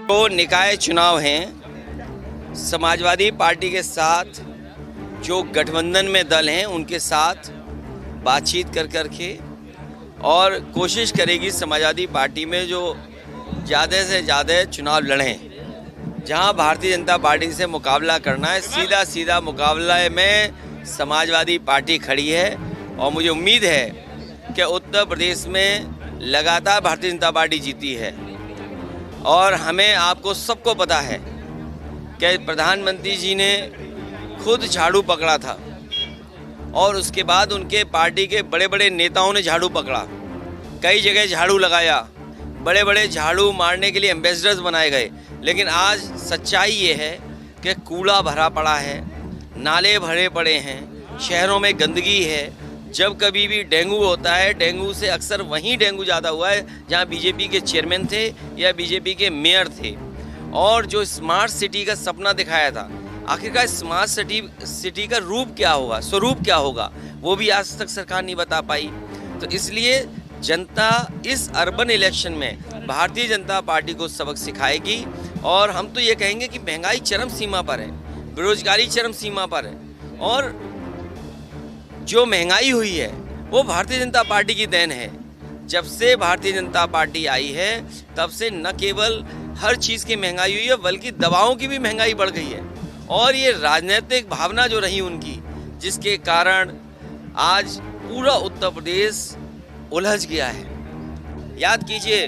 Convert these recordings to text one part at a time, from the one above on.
तो निकाय चुनाव हैं, समाजवादी पार्टी के साथ जो गठबंधन में दल हैं उनके साथ बातचीत कर के और कोशिश करेगी समाजवादी पार्टी में जो ज़्यादा से ज़्यादा चुनाव लड़ें। जहां भारतीय जनता पार्टी से मुकाबला करना है, सीधा सीधा मुकाबला में समाजवादी पार्टी खड़ी है। और मुझे उम्मीद है कि उत्तर प्रदेश में लगातार भारतीय जनता पार्टी जीती है। और हमें आपको सबको पता है कि प्रधानमंत्री जी ने खुद झाड़ू पकड़ा था और उसके बाद उनके पार्टी के बड़े बड़े नेताओं ने झाड़ू पकड़ा, कई जगह झाड़ू लगाया, बड़े बड़े झाड़ू मारने के लिए एम्बेसडर्स बनाए गए। लेकिन आज सच्चाई ये है कि कूड़ा भरा पड़ा है, नाले भरे पड़े हैं, शहरों में गंदगी है। जब कभी भी डेंगू होता है, डेंगू से अक्सर वहीं डेंगू ज़्यादा हुआ है जहां बीजेपी के चेयरमैन थे या बीजेपी के मेयर थे। और जो स्मार्ट सिटी का सपना दिखाया था, आखिरकार स्मार्ट सिटी का रूप क्या होगा, स्वरूप क्या होगा, वो भी आज तक सरकार नहीं बता पाई। तो इसलिए जनता इस अर्बन इलेक्शन में भारतीय जनता पार्टी को सबक सिखाएगी। और हम तो ये कहेंगे कि महंगाई चरम सीमा पर है, बेरोजगारी चरम सीमा पर है, और जो महंगाई हुई है वो भारतीय जनता पार्टी की देन है। जब से भारतीय जनता पार्टी आई है तब से न केवल हर चीज़ की महंगाई हुई है बल्कि दवाओं की भी महंगाई बढ़ गई है। और ये राजनीतिक भावना जो रही उनकी, जिसके कारण आज पूरा उत्तर प्रदेश उलझ गया है। याद कीजिए,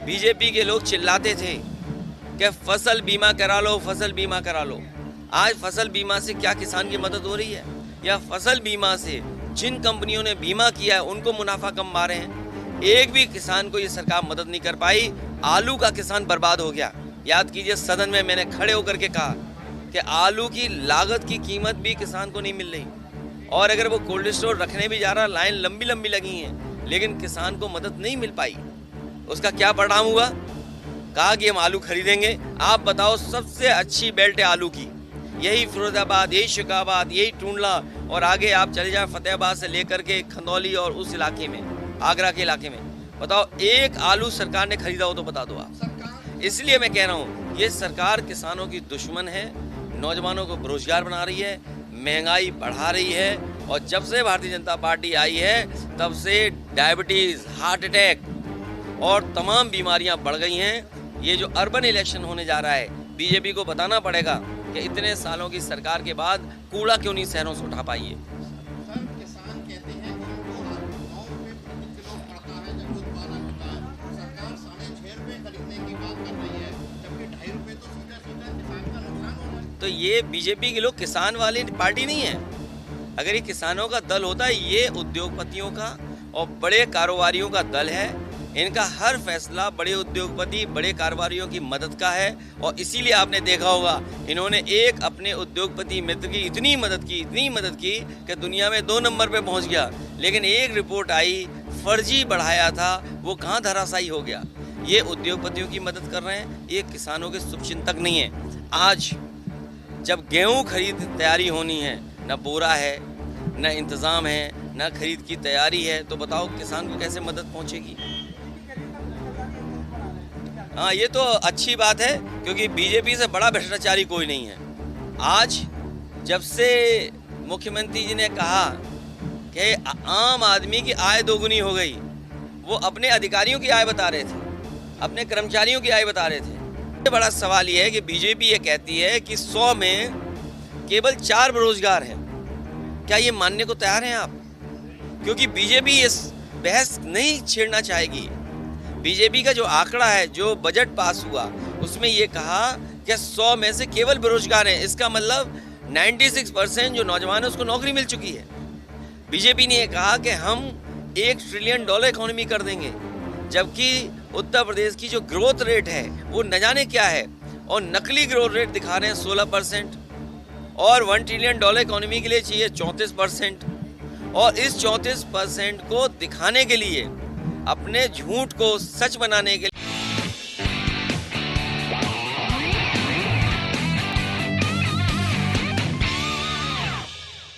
बीजेपी के लोग चिल्लाते थे कि फसल बीमा करा लो, फसल बीमा करा लो। आज फसल बीमा से क्या किसान की मदद हो रही है? या फसल बीमा से जिन कंपनियों ने बीमा किया है उनको मुनाफा कम मारे हैं। एक भी किसान को ये सरकार मदद नहीं कर पाई। आलू का किसान बर्बाद हो गया। याद कीजिए, सदन में मैंने खड़े होकर के कहा कि आलू की लागत की कीमत भी किसान को नहीं मिल रही, और अगर वो कोल्ड स्टोर रखने भी जा रहा, लाइन लंबी लंबी लगी है, लेकिन किसान को मदद नहीं मिल पाई। उसका क्या परिणाम हुआ? कहा कि हम आलू खरीदेंगे। आप बताओ, सबसे अच्छी बेल्ट है आलू की, यही फिरोजाबाद, यही शिकाबाद, यही टूंडला, और आगे आप चले जाएं फतेहाबाद से लेकर के खंदौली और उस इलाके में, आगरा के इलाके में। बताओ, एक आलू सरकार ने खरीदा हो तो बता दो आप। इसलिए मैं कह रहा हूँ, ये सरकार किसानों की दुश्मन है, नौजवानों को बेरोजगार बना रही है, महंगाई बढ़ा रही है। और जब से भारतीय जनता पार्टी आई है तब से डायबिटीज़, हार्ट अटैक और तमाम बीमारियां बढ़ गई हैं। ये जो अर्बन इलेक्शन होने जा रहा है, बीजेपी को बताना पड़ेगा कि इतने सालों की सरकार के बाद कूड़ा क्यों नहीं शहरों से उठा पाई है। सर, किसान कहते हैं कि उनको 9 रुपये प्रति किलो पड़ता है जब उत्पादन होता है। सरकार 6.5 रुपये खरीदने की बात कर रही है, जबकि 2.5 रुपये तो सीधा सीधा किसान का नुकसान हो रहा है। तो ये बीजेपी के लोग किसान वाली पार्टी नहीं है। अगर ये किसानों का दल होता, ये उद्योगपतियों का और बड़े कारोबारियों का दल है। इनका हर फैसला बड़े उद्योगपति, बड़े कारोबारियों की मदद का है। और इसीलिए आपने देखा होगा, इन्होंने एक अपने उद्योगपति मित्र की इतनी मदद की कि दुनिया में 2 नंबर पे पहुंच गया। लेकिन एक रिपोर्ट आई, फर्जी बढ़ाया था, वो कहाँ धराशायी हो गया। ये उद्योगपतियों की मदद कर रहे हैं, ये किसानों के शुभचिंतक नहीं है। आज जब गेहूँ खरीद तैयारी होनी है, न बोरा है, न इंतज़ाम है, न खरीद की तैयारी है, तो बताओ किसान को कैसे मदद पहुँचेगी। हाँ, ये तो अच्छी बात है, क्योंकि बीजेपी से बड़ा भ्रष्टाचारी कोई नहीं है। आज जब से मुख्यमंत्री जी ने कहा कि आम आदमी की आय दोगुनी हो गई, वो अपने अधिकारियों की आय बता रहे थे, अपने कर्मचारियों की आय बता रहे थे। बड़ा सवाल ये है कि बीजेपी ये कहती है कि 100 में केवल 4 बेरोजगार हैं। क्या ये मानने को तैयार हैं आप? क्योंकि बीजेपी इस बहस नहीं छेड़ना चाहेगी। बीजेपी का जो आंकड़ा है, जो बजट पास हुआ, उसमें ये कहा कि 100 में से केवल बेरोजगार हैं। इसका मतलब 96% जो नौजवान है उसको नौकरी मिल चुकी है। बीजेपी ने ये कहा कि हम $1 ट्रिलियन इकोनॉमी कर देंगे, जबकि उत्तर प्रदेश की जो ग्रोथ रेट है वो न जाने क्या है, और नकली ग्रोथ रेट दिखा रहे हैं 16%, और $1 ट्रिलियन इकोनॉमी के लिए चाहिए 34%। और इस 34% को दिखाने के लिए, अपने झूठ को सच बनाने के लिए